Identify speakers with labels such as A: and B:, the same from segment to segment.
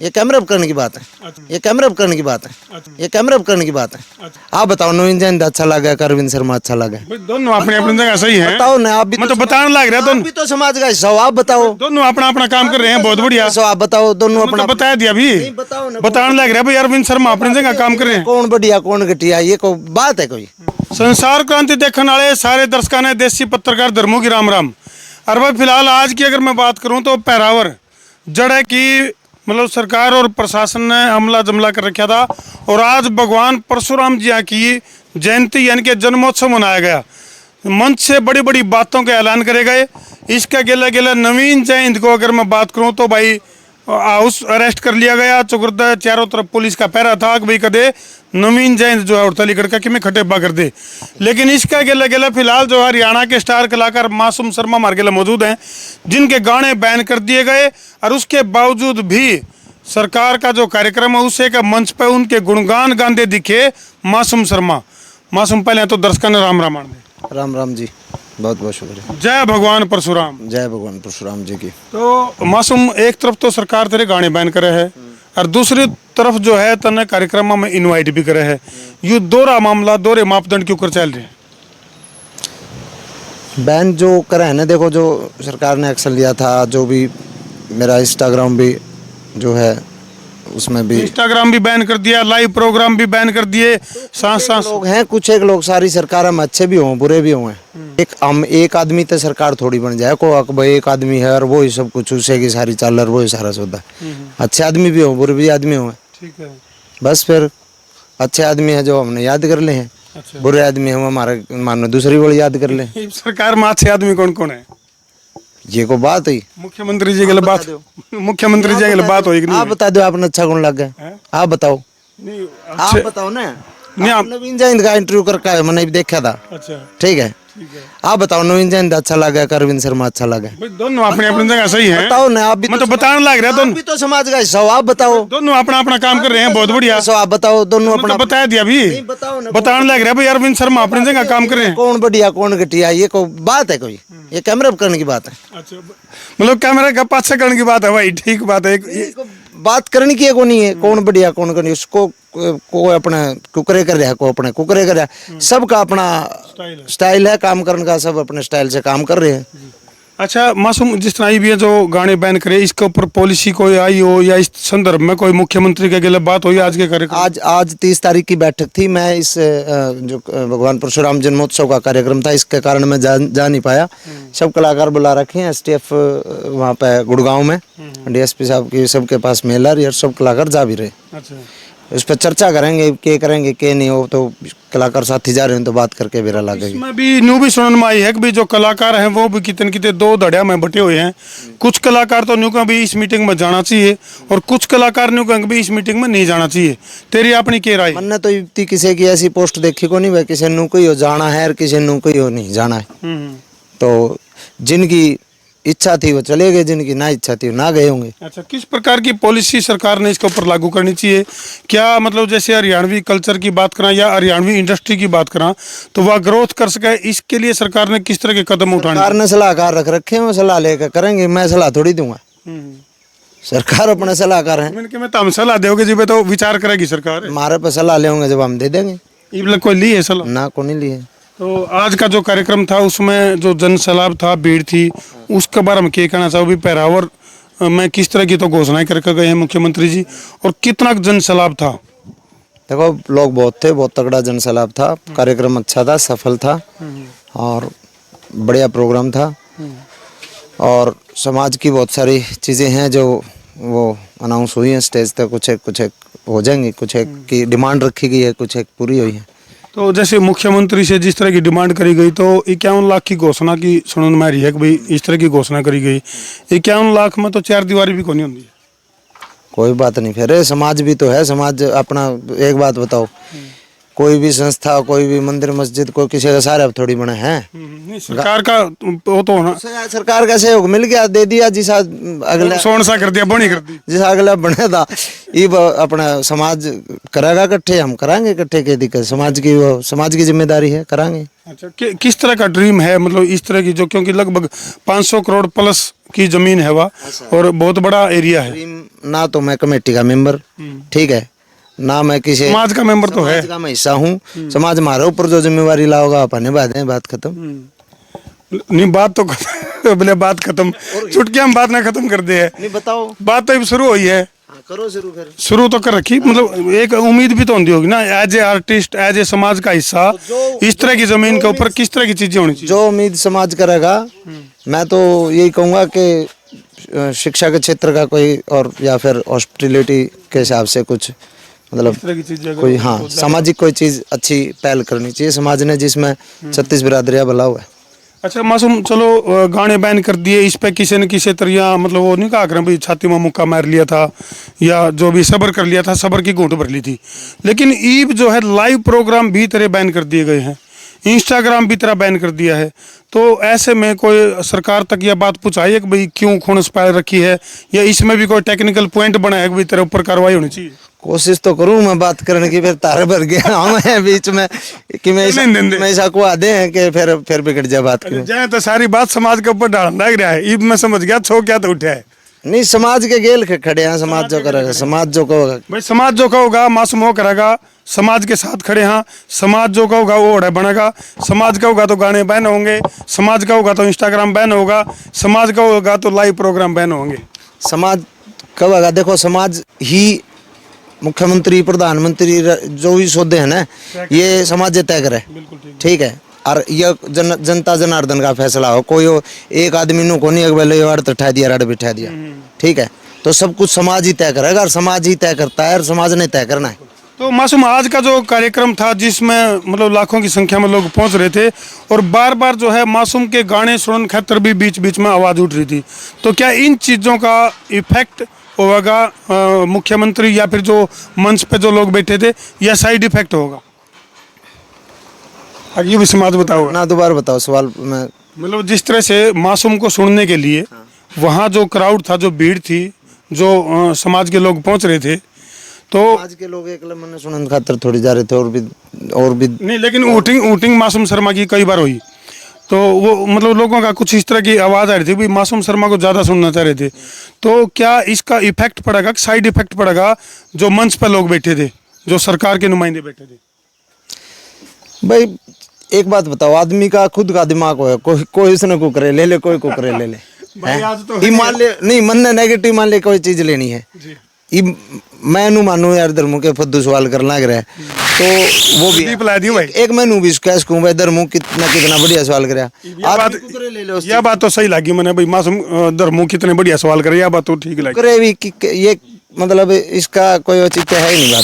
A: ये कैमरे पर करने की बात है। ये कैमरे पर करने की बात है। ये कैमरे पर करने की बात है। आप बताओ नवीन जैन अच्छा लगा, अरविंद शर्मा अच्छा लगा?
B: दोनों अपने अपनी जगह सही है।
A: बताओ ना, आप भी
B: मैं तो बताने लग रहा,
A: आप भी तो समाज का हिस्सा हो, आप बताओ।
B: दोनों अपना अपना काम कर रहे हैं, बहुत बढ़िया।
A: आप बताओ, दोनों अपना
B: बता दिया भी,
A: बताओ ना,
B: बताने लग रहा भाई अरविंद शर्मा अपनी जगह काम कर रहे हैं।
A: कौन बढ़िया कौन घटिया, ये कोई बात है? कोई
B: संसार क्रांति देखने वाले सारे दर्शकों ने देसी पत्रकार धर्मों की राम राम। और भाई फिलहाल आज की अगर मैं बात करूं तो पैरावर जड़ है कि मतलब सरकार और प्रशासन ने हमला जमला कर रखा था, और आज भगवान परशुराम जी की जयंती यानी कि जन्मोत्सव मनाया गया। मंच से बड़ी बड़ी बातों के ऐलान करे गए। इसका गेला गेला नवीन जयंत को अगर मैं बात करूं तो भाई हाउस अरेस्ट कर लिया गया। चौकुर्दा चारों तरफ पुलिस का पहरा था कि भाई कदे नवीन जयंत जो है उड़तालीगढ़ का कि मैं खटेबा कर दे। लेकिन इसका गेला गेला फिलहाल जो हरियाणा के स्टार कलाकार मासूम शर्मा हमारे गेला मौजूद हैं, जिनके गाने बैन कर दिए गए, और उसके बावजूद भी सरकार का जो कार्यक्रम है उसे का मंच पर उनके गुणगान गाते दिखे मासूम शर्मा। मासूम पहले तो दर्शकों ने राम रामायण दे।
A: राम राम जी, बहुत बहुत शुक्रिया।
B: जय भगवान परशुराम।
A: जय भगवान परशुराम जी की।
B: तो मासूम एक तरफ तो सरकार तेरे गाने बैन करे है, और दूसरी तरफ जो है तने कार्यक्रम में इनवाइट भी करे है। ये दोहरा मामला, दोहरे मापदंड क्यों कर चल रहे हैं?
A: बैन जो करे है ना, देखो जो सरकार ने एक्शन लिया था, जो भी मेरा इंस्टाग्राम भी जो है उसमें भी
B: इंस्टाग्राम भी बैन कर दिया, लाइव प्रोग्राम भी बैन कर दिए। सांस
A: लोग हैं, कुछ एक लोग, सारी सरकार में अच्छे भी हों बुरे भी हों। एक आदमी तो सरकार थोड़ी बन जाए को भाई एक आदमी है और वो ही सब कुछ उसे की सारी चाल और वो ही सारा सौदा। अच्छे आदमी भी हों बुरे भी आदमी हों,
B: ठीक है।
A: बस फिर अच्छे आदमी है जो हमने याद कर ले हैं,
B: अच्छा।
A: बुरे आदमी हम हमारे मानो दूसरी बड़ी याद कर ले।
B: सरकार में अच्छे आदमी कौन कौन है?
A: ये को बात हुई
B: मुख्यमंत्री जी के बात, मुख्यमंत्री जी के बात होगी।
A: आप बता दो आपने अच्छा कौन लग गया, आप बताओ।
B: नहीं
A: आप बताओ ना।
B: नहीं आप
A: नवीन जैन का इंटरव्यू करके मैंने देखा था।
B: अच्छा
A: ठीक है, आप बताओ नवीन जैन अच्छा लगा, अरविंद शर्मा अच्छा लगा?
B: दोनों अपने अपनी जगह सही है।
A: बताओ ना, आप भी
B: मैं तो बताने लग रहा,
A: आप भी तो समाज का हिस्सा हो, आप बताओ।
B: दोनों अपना अपना काम कर रहे हैं, बहुत बढ़िया।
A: आप बताओ, दोनों अपना
B: बता दिया भी,
A: बताओ ना,
B: बताने लग रहा भाई अरविंद शर्मा अपनी जगह काम कर रहे हैं।
A: कौन बढ़िया कौन घटिया, ये कोई बात है? कोई ये कैमरे पर करने की बात है।
B: अच्छा, मतलब कैमरा का पास करने की बात है भाई, ठीक बात है।
A: बात करने की को नहीं है कौन बढ़िया कौन नहीं, उसको को अपना कुकरे कर रहा है, को अपने कुकरे कर रहा है। सबका अपना स्टाइल है काम करने का, सब अपने स्टाइल से काम कर रहे हैं।
B: अच्छा मासूम, जिस तरह ये भी है जो गाने बैन करे, इसके ऊपर पॉलिसी कोई आई हो या इस संदर्भ में कोई मुख्यमंत्री के खिलाफ बात हुई आज के कार्यक्रम?
A: आज 30 तारीख की बैठक थी। मैं इस जो भगवान परशुराम जन्मोत्सव का कार्यक्रम था, इसके कारण मैं जा नहीं पाया। सब कलाकार बुला रखे हैं, STF वहाँ पे गुड़गांव में, DSP साहब की सबके पास मेल और सब कलाकार जा भी रहे।
B: अच्छा,
A: उस पर चर्चा करेंगे के करेंगे के नहीं हो, तो कलाकार साथी जा रहे हैं तो बात करके बेरा लगेगी।
B: इसमें भी न्यू भी सुनने में आई है कि भी जो कलाकार हैं वो भी कितने कितने दो धड़िया में बटे हुए हैं। कुछ कलाकार तो न्यू का भी इस मीटिंग में जाना चाहिए, और कुछ कलाकार न्यू का भी इस मीटिंग में नहीं जाना चाहिए। तेरी अपनी क्या राय?
A: मैंने तो इतनी किसी की ऐसी पोस्ट देखी को नहीं भाई, किसी नु कोई हो जाना है और किसी नु कोई हो नहीं जाना है। तो जिनकी इच्छा थी वो चले गए, जिनकी ना इच्छा थी वो ना गए होंगे।
B: अच्छा, किस प्रकार की पॉलिसी सरकार ने इसके ऊपर लागू करनी चाहिए? क्या मतलब जैसे हरियाणवी कल्चर की बात करा या हरियाणवी इंडस्ट्री की बात करा तो वह ग्रोथ कर सके, इसके लिए सरकार ने किस तरह के कदम उठाने?
A: सरकार ने सलाहकार रख रखे हैं, वो सलाह लेकर करेंगे, मैं सलाह थोड़ी दूंगा। सरकार अपने सलाहकार है।
B: मैं तो हम सलाह दोगे जी, तो विचार करेगी सरकार?
A: हमारे पे सलाह ले होंगे जब हम दे देंगे।
B: ये कोई ली है सलाह?
A: ना को नहीं लिए।
B: तो आज का जो कार्यक्रम था उसमें जो जन सैलाब था, भीड़ थी, उसके बारे में क्या कहना चाहो? भी पैरावर में किस तरह की तो घोषणाएं करके गए हैं मुख्यमंत्री जी, और कितना जन सैलाब था?
A: देखो लोग बहुत थे, बहुत तगड़ा जन सैलाब था। कार्यक्रम अच्छा था, सफल था और बढ़िया प्रोग्राम था। और समाज की बहुत सारी चीज़ें हैं जो वो अनाउंस हुई हैं स्टेज तक, कुछ एक हो जाएंगी, कुछ एक की डिमांड रखी गई है, कुछ एक पूरी हुई है।
B: तो जैसे मुख्यमंत्री से जिस तरह की डिमांड करी गई, तो 51 लाख की घोषणा की सुनने में आ रही है कि भाई इस तरह की घोषणा करी गई। 51 लाख में तो 4 दीवारी भी कोनी होती है। कोई
A: बात नहीं, फिर समाज भी तो है। समाज अपना, एक बात बताओ, कोई भी संस्था, कोई भी मंदिर मस्जिद, कोई किसी का सारे थोड़ी बने हैं।
B: सरकार का वो तो होना,
A: सरकार का सहयोग मिल गया, दे दिया, जिसा अगला
B: सोन सा कर दिया, बनी कर दी,
A: जिसा अगला बने था। ये अपना समाज करेगा इकट्ठे, हम कराएंगे इकट्ठे, के दिक्कत समाज की, वो समाज की जिम्मेदारी है, कराएंगे।
B: अच्छा, किस तरह का ड्रीम है, मतलब इस तरह की जो, क्योंकि लगभग 500 करोड़ प्लस की जमीन है वह और बहुत बड़ा एरिया है।
A: ड्रीम ना तो मैं कमेटी का मेंबर, ठीक है, ना मैं किसी
B: समाज का मेंबर तो है।
A: समाज का मैं हिस्सा हूँ। समाज हमारे ऊपर जो जिम्मेवारी लाओगा आप निभा बात खत्म।
B: नहीं बात तो बोले बात खत्म, चुटकी हम बात ना खत्म कर दे है।
A: नहीं बताओ,
B: बात तो अब शुरू हुई है,
A: हाँ, करो शुरू कर।
B: शुरू तो कर रखी, मतलब एक उम्मीद भी तो होती होगी ना, as a artist, as a समाज का हिस्सा, इस तरह की जमीन के ऊपर किस तरह की चीजें होनी चाहिए?
A: जो उम्मीद समाज करेगा, मैं तो यही कहूँगा कि शिक्षा के क्षेत्र का कोई और या फिर हॉस्पिटलिटी के हिसाब से कुछ, मतलब
B: इस तरह की चीजें अगर
A: कोई, हाँ, सामाजिक कोई चीज़ अच्छी पहल करनी चाहिए समाज ने, जिसमें 36 बिरादरियाँ भला हुआ है।
B: अच्छा मासूम, चलो गाने बैन कर दिए, इस पे किसी न किसी तरह, मतलब वो नहीं कहा करें भाई छाती में मुक्का मार लिया था या जो भी सब्र कर लिया था, सब्र की घूंट भर ली थी, लेकिन ईब जो है लाइव प्रोग्राम भी तरह बैन कर दिए गए हैं, इंस्टाग्राम भी तरह बैन कर दिया है। तो ऐसे में कोई सरकार तक यह बात पहुँचाई है कि भाई क्यों खुनस पाल रखी है, या इसमें भी कोई टेक्निकल पॉइंट बना है कि भाई तेरे ऊपर कार्रवाई होनी चाहिए?
A: कोशिश तो करूँ मैं बात करने की, फिर तारे भर गया हम हैं बीच में कि मैं ऐसा को आदे हैं कि फिर बिगड़ जाए बात की।
B: जाए तो सारी बात समाज के ऊपर डाल लग रहा है, ईब मैं समझ गया, छो क्या तो उठा है।
A: नहीं, समाज के गेल खड़े हैं, समाज जो करेगा, समाज जो कहोगा
B: भाई, समाज जो कहोगा मासूम वो करेगा, समाज के साथ खड़े हैं, समाज जो कहोगा वो ओढ़े बनेगा, समाज का होगा तो गाने बैन होंगे, समाज का होगा तो इंस्टाग्राम बैन होगा, समाज का होगा तो लाइव प्रोग्राम बैन होंगे।
A: समाज कब आएगा? देखो, समाज ही मुख्यमंत्री, प्रधानमंत्री जो भी सौदे हैं ना, ये समाज तय करे, ठीक है, और ये जनता जनार्दन का फैसला हो, कोई एक आदमी नु को नहीं उठा दिया, रड़ बिठा दिया, ठीक है, तो सब कुछ समाज ही तय करेगा, और समाज ही तय करता है, और समाज ने तय करना है।
B: तो मासूम, आज का जो कार्यक्रम था जिसमें मतलब लाखों की संख्या में लोग पहुंच रहे थे और बार बार जो है मासूम के गाने सुनने खातिर भी बीच बीच में आवाज़ उठ रही थी, तो क्या इन चीज़ों का इफेक्ट होगा मुख्यमंत्री या फिर जो मंच पे जो लोग बैठे थे, या साइड इफेक्ट होगा? ये भी समाज बताओ
A: ना, दोबारा बताओ सवाल। मैं
B: मतलब जिस तरह से मासूम को सुनने के लिए वहाँ जो क्राउड था, जो भीड़ थी, जो समाज के लोग पहुंच रहे थे, तो
A: आज के लोग एक मैंने सुनने खातिर थोड़ी जा रहे थे, और भी
B: नहीं, लेकिन वोटिंग मासूम शर्मा की कई बार हुई, तो वो मतलब लोगों का कुछ इस तरह की आवाज़ आ रही थी भी मासूम शर्मा को ज़्यादा सुनना चाह रहे थे, तो क्या इसका इफेक्ट पड़ेगा, साइड इफेक्ट पड़ेगा जो मंच पर लोग बैठे थे, जो सरकार के नुमाइंदे बैठे थे?
A: भाई एक बात बताओ, आदमी का खुद का दिमाग हो, कोई उसने कुकरे ले ले, कोई कुकरे ले ले, मान ले, नहीं मन ने नेगेटिव मान ले, कोई चीज लेनी है, मैं नू मानू यार धर्मू के फद्दू सवाल करने लग रहा है, तो वो भी एक मैनू भी कैस कहूँ भाई, धर्मू कितना बढ़िया सवाल कराया,
B: यह बात तो सही लगी मैंने भाई, मासूम धर्मू कितने बढ़िया सवाल करे, यह बात तो ठीक लगी।
A: करे भी ये मतलब इसका कोई चीज है ही नहीं, बात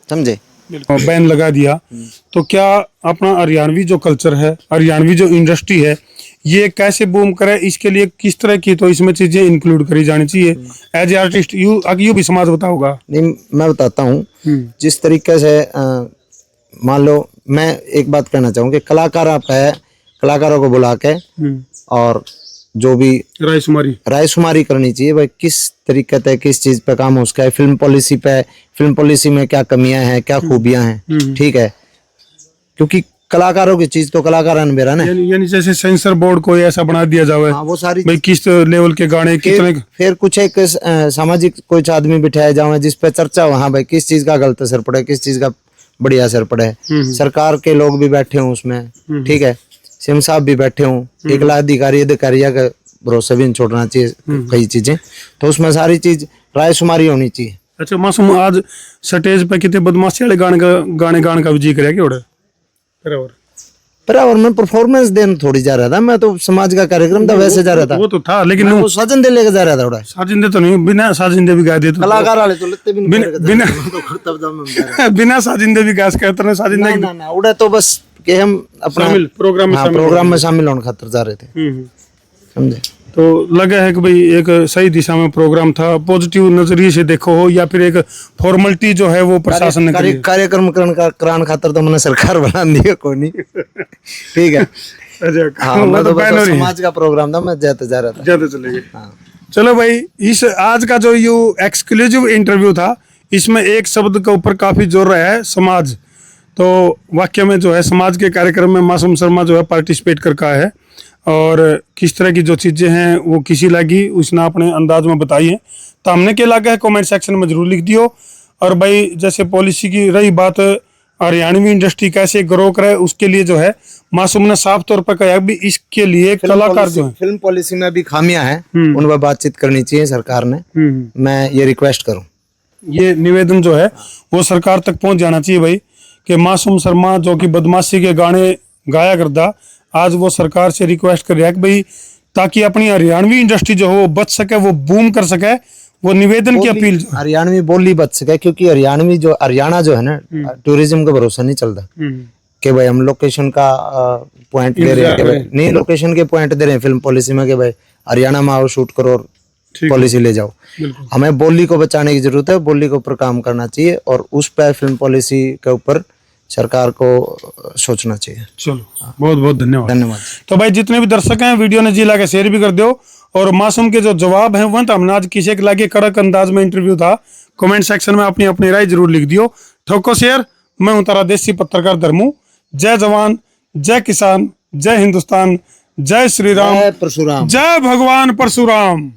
A: समझे?
B: बैन लगा दिया, तो क्या अपना हरियाणवी जो कल्चर है, हरियाणवी जो इंडस्ट्री है, ये कैसे बूम करे, इसके लिए किस तरह की तो इसमें चीजें इंक्लूड करी जानी चाहिए एज ए आर्टिस्ट? यू भी समाज बताओगा?
A: नहीं, मैं बताता हूँ जिस तरीके से, मान लो मैं एक बात कहना चाहूँ कि कलाकारों को बुला के और जो भी रायशुमारी करनी चाहिए भाई, किस तरीके से किस चीज पे काम हो उसका है, फिल्म पॉलिसी में क्या कमियां हैं, क्या खूबियां हैं, ठीक है, क्योंकि कलाकारों की चीज तो कलाकार अनबेरा ना,
B: यानी जैसे सेंसर बोर्ड को ऐसा बना दिया जाए,
A: हाँ, वो सारी
B: भाई किस लेवल के गाने कितने,
A: फिर कुछ एक सामाजिक कुछ आदमी बिठाया जाए जिस पे चर्चा हो, हाँ भाई किस चीज का गलत असर पड़े, किस चीज का बढ़िया असर पड़े, सरकार के लोग भी बैठे हों उसमें, ठीक है, सीएम साहब भी बैठे हों, एक लाख अधिकारी का भरोसा भी नहीं छोड़ना चाहिए कई चीजें, तो उसमें सारी चीज रायशुमारी होनी चाहिए।
B: अच्छा मासूम, आज स्टेज पे कितने बदमाशी वाले गाने का भी जी करे क्या?
A: और मैं परफॉर्मेंस देने थोड़ी जा रहा था, मैं तो समाज का कार्यक्रम था वैसे जा रहा था,
B: वो तो था, लेकिन
A: वो साजन दे लेके जा रहा था, उड़ा
B: साजिन दे तो नहीं, बिना साजिन दे भी गा दे,
A: कलाकार वाले तो लेते भी नहीं,
B: बिना साजिन दे भी गा कहते हैं, साजिन दे
A: ना उड़ा तो बस कि हम अपना प्रोग्राम में शामिल होने खातिर जा रहे थे, समझे?
B: तो लगा है कि भाई एक सही दिशा में प्रोग्राम था, पॉजिटिव नजरिए से देखो हो, या फिर एक फॉर्मेलिटी जो है वो प्रशासन ने
A: कार्यक्रम कराने खातर तो मैंने सरकार बना दी है, कोई नहीं, ठीक है। हाँ, मैं तो समाज का प्रोग्राम था, मैं जाते जा रहा था,
B: जाते चले गए। चलो भाई, इस आज का जो ये एक्सक्लूसिव इंटरव्यू था, इसमें एक शब्द के ऊपर काफी जोर रहा है, समाज। तो वाकई में जो है समाज के कार्यक्रम में मासूम शर्मा जो है पार्टिसिपेट कर का है, और किस तरह की जो चीज़ें हैं वो किसी लगी उसने अपने अंदाज में बताई है। तो हमने क्या लगा है कमेंट सेक्शन में जरूर लिख दियो। और भाई जैसे पॉलिसी की रही बात, हरियाणवी इंडस्ट्री कैसे ग्रो करे, उसके लिए जो है मासूम ने साफ तौर पर कहा भी इसके लिए कलाकार जो है
A: फिल्म पॉलिसी में भी खामियां हैं, उन पर बातचीत करनी चाहिए सरकार ने। मैं ये रिक्वेस्ट करूं,
B: ये निवेदन जो है वो सरकार तक पहुंच जाना चाहिए भाई, कि मासूम शर्मा जो कि बदमाशी के गाने गाया करता, आज वो सरकार से रिक्वेस्ट कर रहा है कि भाई ताकि अपनी हरियाणवी इंडस्ट्री जो है वो बच सके, वो बूम कर सके, वो निवेदन की अपील।
A: हरियाणवी बोली बच सके, क्योंकि हरियाणा जो है ना टूरिज्म का भरोसा नहीं चलता कि भाई हम लोकेशन का पॉइंट दे रहे हैं, कि भाई नहीं लोकेशन के पॉइंट दे रहे हैं फिल्म पॉलिसी में, कि भाई हरियाणा में आओ शूट करो और पॉलिसी ले जाओ। हमें बोली को बचाने की जरूरत है, बोली के ऊपर काम करना चाहिए और उस पर फिल्म पॉलिसी के ऊपर सरकार को सोचना चाहिए।
B: चलो बहुत बहुत धन्यवाद।
A: धन्यवाद।
B: तो भाई जितने भी दर्शक हैं वीडियो ने जी ला के शेयर भी कर दो, और मासूम के जो जवाब हैं वह तो हमने आज किसी के लागे कड़क अंदाज में इंटरव्यू था, कमेंट सेक्शन में अपनी अपनी राय जरूर लिख दियो। ठोको शेयर। मैं हूं तारा देसी पत्रकार धर्मू। जय जवान, जय किसान, जय हिंदुस्तान, जय श्री राम,
A: जय परशुराम,
B: जय भगवान परशुराम।